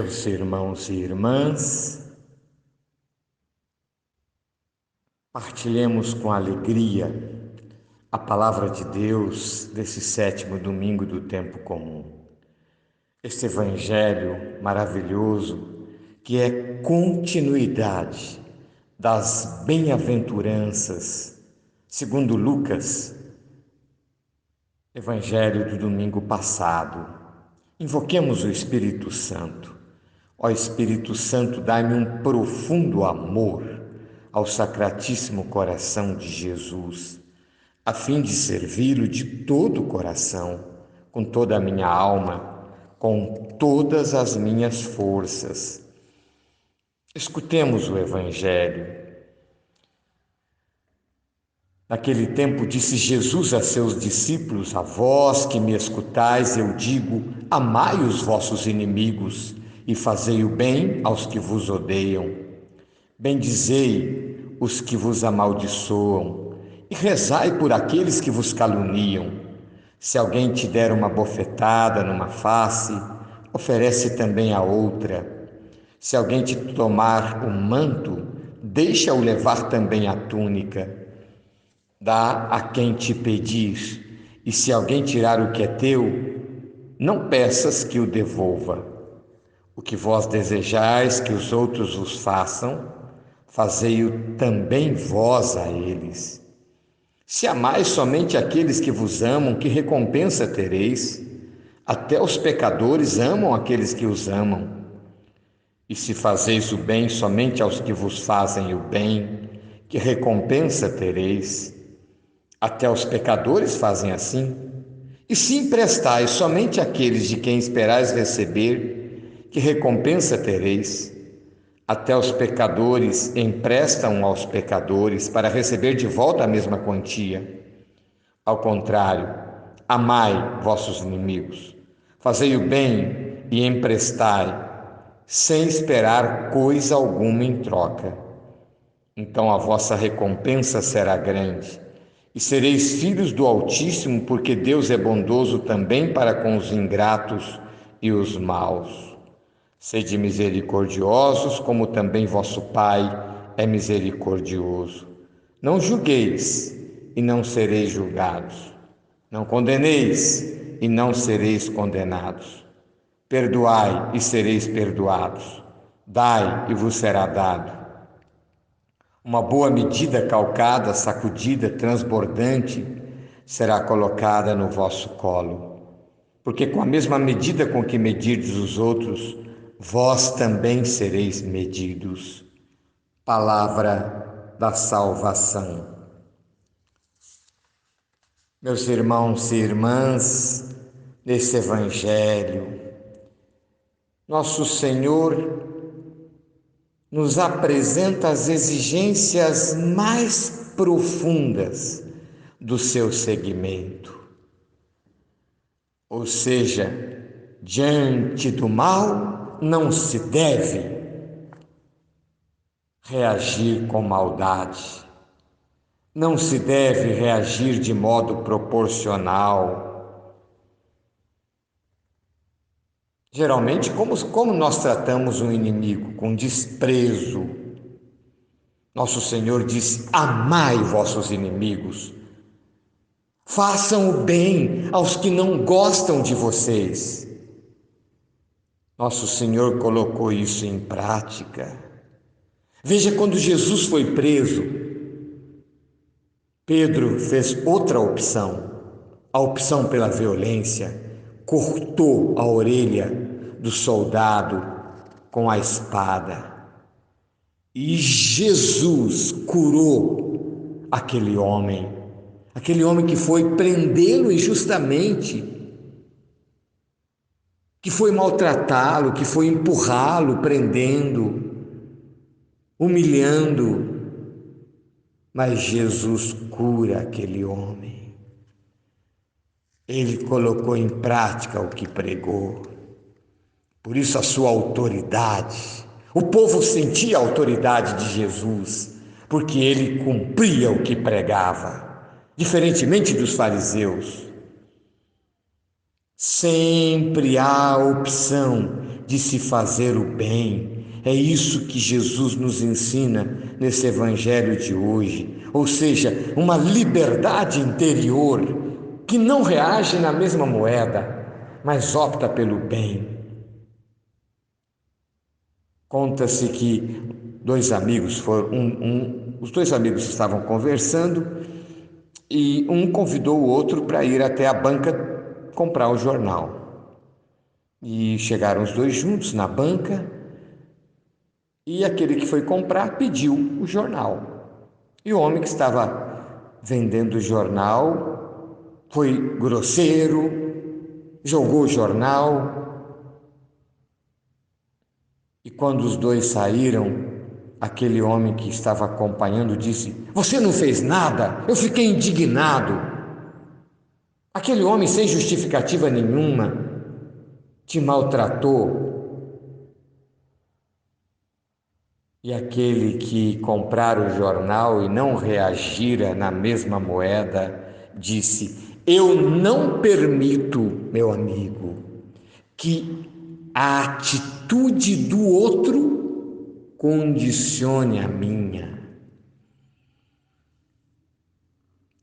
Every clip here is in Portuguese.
Meus irmãos e irmãs, partilhemos com alegria a palavra de Deus desse sétimo domingo do tempo comum. Este evangelho maravilhoso que é continuidade das bem-aventuranças, segundo Lucas, evangelho do domingo passado. Invoquemos o Espírito Santo. Ó Espírito Santo, dai-me um profundo amor ao Sacratíssimo Coração de Jesus, a fim de servi-lo de todo o coração, com toda a minha alma, com todas as minhas forças. Escutemos o Evangelho. Naquele tempo disse Jesus a seus discípulos: A vós que me escutais, eu digo, amai os vossos inimigos e fazei o bem aos que vos odeiam. Bendizei os que vos amaldiçoam e rezai por aqueles que vos caluniam. Se alguém te der uma bofetada numa face, oferece também a outra. Se alguém te tomar o manto, deixa-o levar também a túnica. Dá a quem te pedir, e se alguém tirar o que é teu, não peças que o devolva. O que vós desejais que os outros vos façam, fazei-o também vós a eles. Se amais somente aqueles que vos amam, que recompensa tereis? Até os pecadores amam aqueles que os amam. E se fazeis o bem somente aos que vos fazem o bem, que recompensa tereis? Até os pecadores fazem assim. E se emprestais somente àqueles de quem esperais receber, que recompensa tereis? Até os pecadores emprestam aos pecadores para receber de volta a mesma quantia. Ao contrário, amai vossos inimigos, fazei o bem e emprestai, sem esperar coisa alguma em troca. Então a vossa recompensa será grande, e sereis filhos do Altíssimo, porque Deus é bondoso também para com os ingratos e os maus. Sede misericordiosos, como também vosso Pai é misericordioso. Não julgueis, e não sereis julgados. Não condeneis, e não sereis condenados. Perdoai, e sereis perdoados. Dai, e vos será dado. Uma boa medida calcada, sacudida, transbordante, será colocada no vosso colo. Porque com a mesma medida com que medirdes os outros, vós também sereis medidos. Palavra da salvação. Meus irmãos e irmãs, nesse Evangelho, nosso Senhor nos apresenta as exigências mais profundas do seu segmento. Ou seja, diante do mal não se deve reagir com maldade, não se deve reagir de modo proporcional. Geralmente, como nós tratamos um inimigo? Com desprezo. Nosso Senhor disse: amai vossos inimigos, façam o bem aos que não gostam de vocês. Nosso Senhor colocou isso em prática. Veja, quando Jesus foi preso, Pedro fez outra opção, a opção pela violência. Cortou a orelha do soldado com a espada. E Jesus curou aquele homem que foi prendê-lo injustamente, que foi maltratá-lo, que foi empurrá-lo, prendendo, humilhando. Mas Jesus cura aquele homem. Ele colocou em prática o que pregou. Por isso a sua autoridade. O povo sentia a autoridade de Jesus, porque ele cumpria o que pregava, diferentemente dos fariseus. Sempre há a opção de se fazer o bem. É isso que Jesus nos ensina nesse evangelho de hoje, ou seja, uma liberdade interior que não reage na mesma moeda, mas opta pelo bem. Conta-se que os dois amigos estavam conversando e um convidou o outro para ir até a banca comprar o jornal. E chegaram os dois juntos na banca e aquele que foi comprar pediu o jornal. E o homem que estava vendendo o jornal foi grosseiro, jogou o jornal. E quando os dois saíram, aquele homem que estava acompanhando disse: "Você não fez nada, eu fiquei indignado." Aquele homem, sem justificativa nenhuma, te maltratou. E aquele que comprara o jornal e não reagira na mesma moeda, disse: "Eu não permito, meu amigo, que a atitude do outro condicione a minha."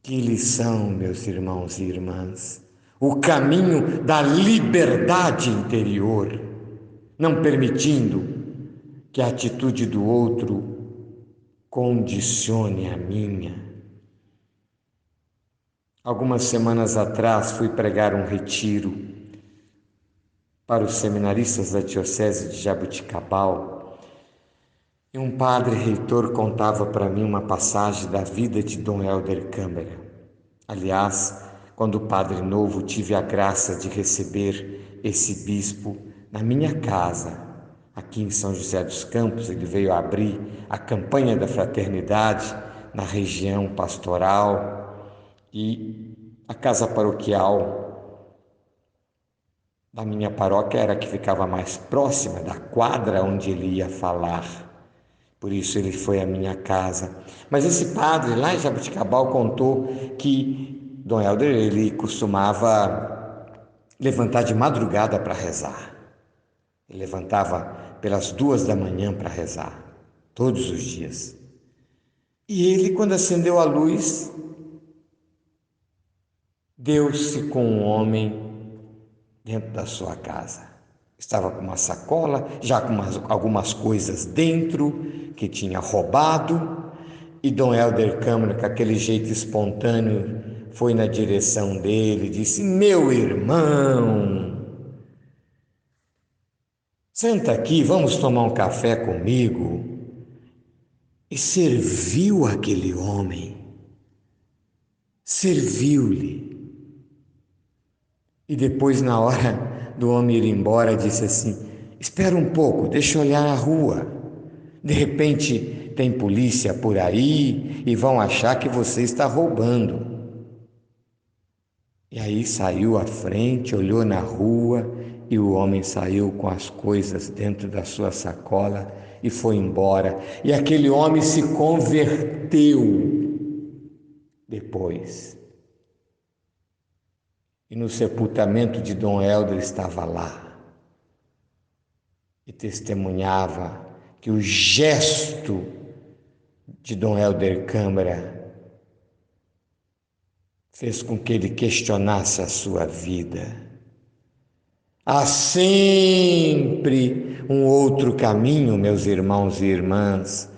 Que lição, meus irmãos e irmãs! O caminho da liberdade interior, não permitindo que a atitude do outro condicione a minha. Algumas semanas atrás fui pregar um retiro para os seminaristas da Diocese de Jaboticabal e um padre reitor contava para mim uma passagem da vida de Dom Helder Câmara. Aliás, quando padre novo, tive a graça de receber esse bispo na minha casa, aqui em São José dos Campos. Ele veio abrir a campanha da fraternidade na região pastoral e a casa paroquial da minha paróquia era a que ficava mais próxima da quadra onde ele ia falar. Por isso ele foi à minha casa. Mas esse padre lá em Jaboticabal contou que Dom Helder, ele costumava levantar de madrugada para rezar. Ele levantava pelas 2 da manhã para rezar, todos os dias. E ele, quando acendeu a luz, deu-se com um homem dentro da sua casa. Estava com uma sacola, já com algumas coisas dentro, que tinha roubado, e Dom Helder Câmara, com aquele jeito espontâneo, foi na direção dele e disse: "Meu irmão, senta aqui, vamos tomar um café comigo." E serviu aquele homem, serviu-lhe. E depois, na hora do homem ir embora, disse assim: "Espera um pouco, deixa eu olhar a rua. De repente tem polícia por aí e vão achar que você está roubando." E aí saiu à frente, olhou na rua e o homem saiu com as coisas dentro da sua sacola e foi embora. E aquele homem se converteu depois. E no sepultamento de Dom Helder estava lá e testemunhava que o gesto de Dom Helder Câmara fez com que ele questionasse a sua vida. Há sempre um outro caminho, meus irmãos e irmãs,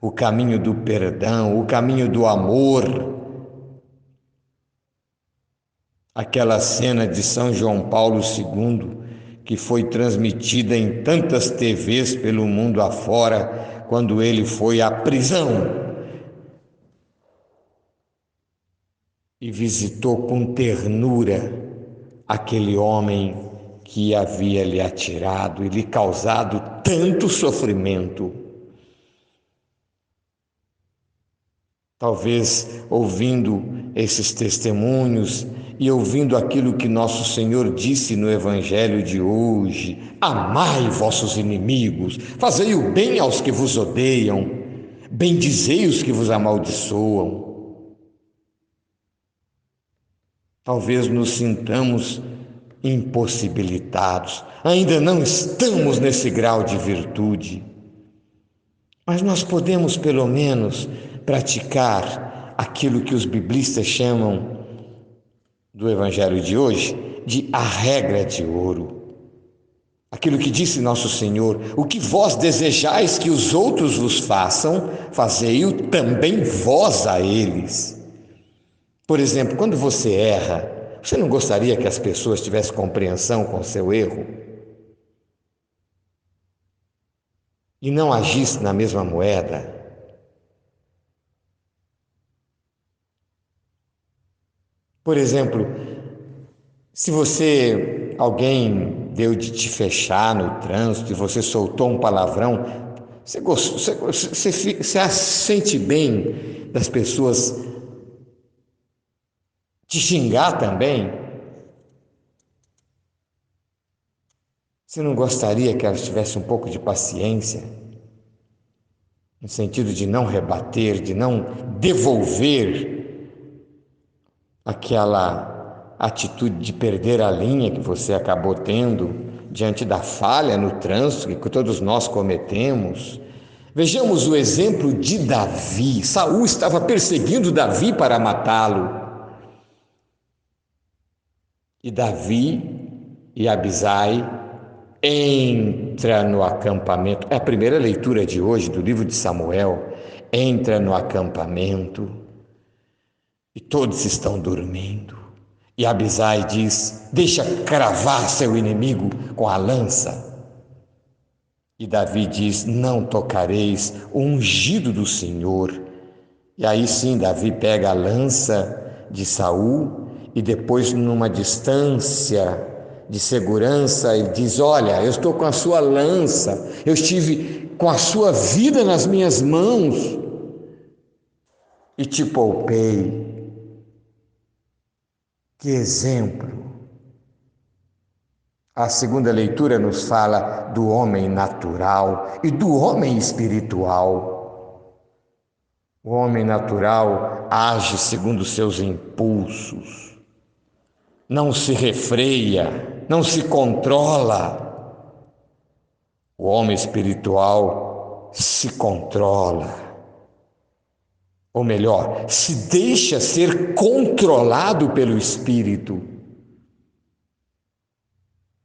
o caminho do perdão, o caminho do amor. Aquela cena de São João Paulo II, que foi transmitida em tantas TVs pelo mundo afora, quando ele foi à prisão e visitou com ternura aquele homem que havia lhe atirado e lhe causado tanto sofrimento. Talvez ouvindo esses testemunhos e ouvindo aquilo que nosso Senhor disse no Evangelho de hoje: "Amai vossos inimigos, fazei o bem aos que vos odeiam, bendizei os que vos amaldiçoam." Talvez nos sintamos impossibilitados, ainda não estamos nesse grau de virtude, mas nós podemos pelo menos praticar aquilo que os biblistas chamam do Evangelho de hoje de a regra de ouro. Aquilo que disse nosso Senhor: o que vós desejais que os outros vos façam, fazei-o também vós a eles. Por exemplo, quando você erra, você não gostaria que as pessoas tivessem compreensão com o seu erro? E não agisse na mesma moeda? Por exemplo, se alguém deu de te fechar no trânsito e você soltou um palavrão, você sente bem das pessoas te xingar também? Você não gostaria que elas tivessem um pouco de paciência, no sentido de não rebater, de não devolver aquela atitude de perder a linha que você acabou tendo diante da falha no trânsito que todos nós cometemos? Vejamos o exemplo de Davi. Saul estava perseguindo Davi para matá-lo. E Davi e Abisai entra no acampamento. É a primeira leitura de hoje do livro de Samuel. Entra no acampamento e todos estão dormindo. E Abisai diz: deixa cravar seu inimigo com a lança. E Davi diz: não tocareis o ungido do Senhor. E aí sim Davi pega a lança de Saul e depois, numa distância de segurança, ele diz: olha, eu estou com a sua lança, eu estive com a sua vida nas minhas mãos e te poupei. Que exemplo! A segunda leitura nos fala do homem natural e do homem espiritual. O homem natural age segundo seus impulsos, não se refreia, não se controla. O homem espiritual se controla, ou melhor, se deixa ser controlado pelo Espírito.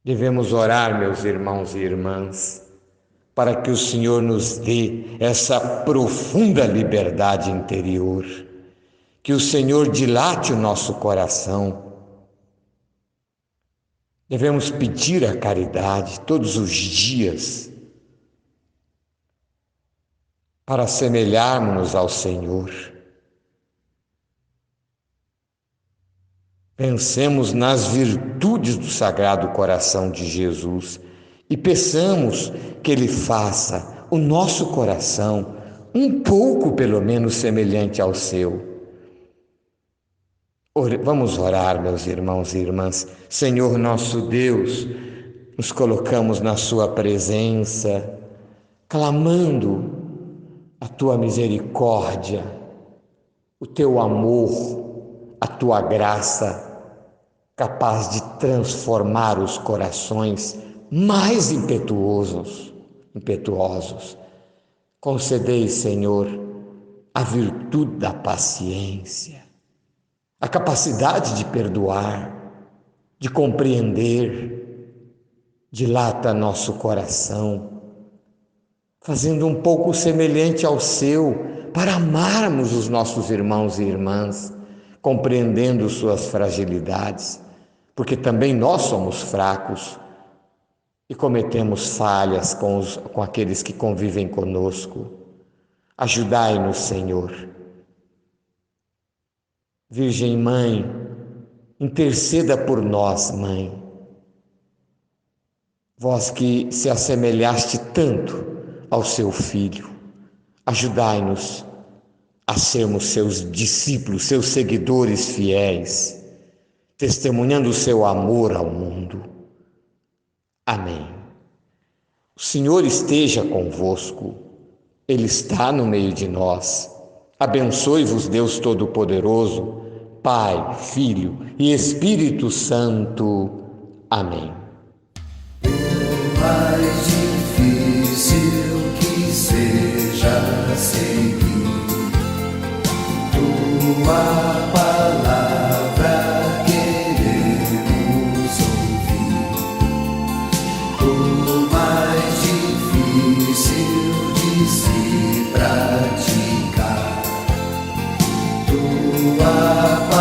Devemos orar, meus irmãos e irmãs, para que o Senhor nos dê essa profunda liberdade interior, que o Senhor dilate o nosso coração. Devemos pedir a caridade todos os dias para assemelharmos-nos ao Senhor. Pensemos nas virtudes do Sagrado Coração de Jesus e peçamos que Ele faça o nosso coração um pouco, pelo menos, semelhante ao seu. Vamos orar, meus irmãos e irmãs. Senhor nosso Deus, nos colocamos na Sua presença, clamando a Tua misericórdia, o Teu amor, a Tua graça, capaz de transformar os corações mais impetuosos. Concedei, Senhor, a virtude da paciência, a capacidade de perdoar, de compreender. Dilata nosso coração, fazendo um pouco semelhante ao seu, para amarmos os nossos irmãos e irmãs, compreendendo suas fragilidades, porque também nós somos fracos e cometemos falhas com aqueles que convivem conosco. Ajudai-nos, Senhor. Virgem Mãe, interceda por nós, Mãe. Vós que se assemelhaste tanto ao seu Filho, ajudai-nos a sermos seus discípulos, seus seguidores fiéis, testemunhando o seu amor ao mundo. Amém. O Senhor esteja convosco, Ele está no meio de nós. Abençoe-vos Deus Todo-Poderoso, Pai, Filho e Espírito Santo. Amém. Mais difícil que seja seguir tua palavra, queremos ouvir. O mais difícil de se praticar tua